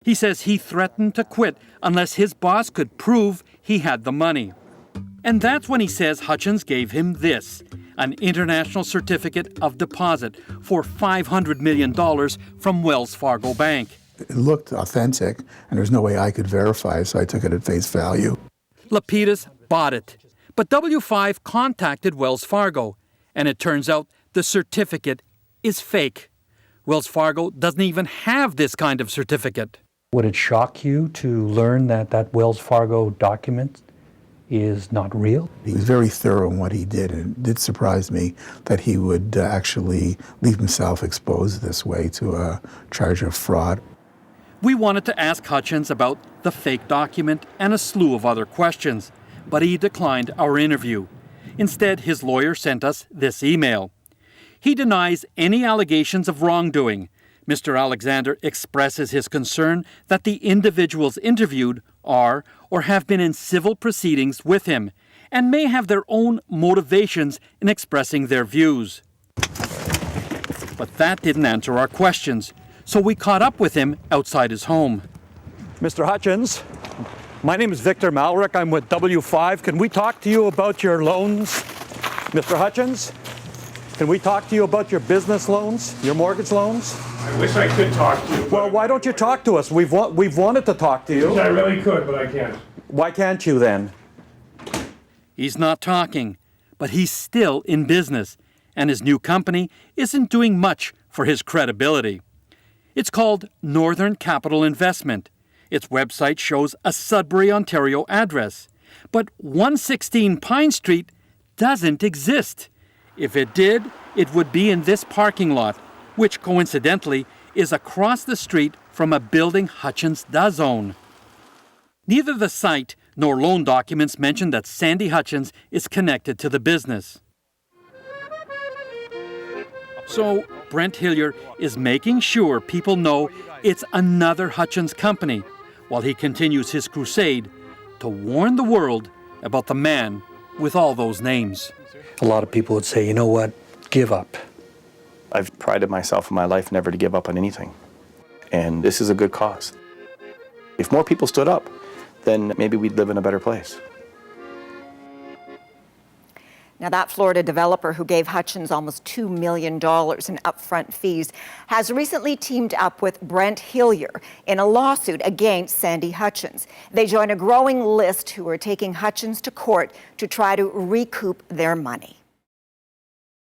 He says he threatened to quit unless his boss could prove he had the money. And that's when he says Hutchens gave him this, an international certificate of deposit for $500 million from Wells Fargo Bank. It looked authentic, and there was no way I could verify it, so I took it at face value. Lapidus bought it, but W5 contacted Wells Fargo, and it turns out the certificate is fake. Wells Fargo doesn't even have this kind of certificate. Would it shock you to learn that that Wells Fargo document is not real? He was very thorough in what he did, and it did surprise me that he would actually leave himself exposed this way to a charge of fraud. We wanted to ask Hutchens about the fake document and a slew of other questions, but he declined our interview. Instead, his lawyer sent us this email. He denies any allegations of wrongdoing. Mr. Alexander expresses his concern that the individuals interviewed are or have been in civil proceedings with him and may have their own motivations in expressing their views. But that didn't answer our questions, so we caught up with him outside his home. Mr. Hutchens, my name is Victor Malrick. I'm with W5. Can we talk to you about your loans? Mr. Hutchens, can we talk to you about your business loans, your mortgage loans? I wish I could talk to you. Well, why don't you talk to us? We've wanted to talk to you. I really could, but I can't. Why can't you then? He's not talking, but he's still in business, and his new company isn't doing much for his credibility. It's called Northern Capital Investment. Its website shows a Sudbury, Ontario address, but 116 Pine Street doesn't exist. If it did, it would be in this parking lot, which coincidentally is across the street from a building Hutchens does own. Neither the site nor loan documents mention that Sandy Hutchens is connected to the business. So Brent Hillier is making sure people know it's another Hutchens company, while he continues his crusade to warn the world about the man with all those names. A lot of people would say, you know what, give up. I've prided myself in my life never to give up on anything. And this is a good cause. If more people stood up, then maybe we'd live in a better place. Now, that Florida developer who gave Hutchens almost $2 million in upfront fees has recently teamed up with Brent Hillier in a lawsuit against Sandy Hutchens. They join a growing list who are taking Hutchens to court to try to recoup their money.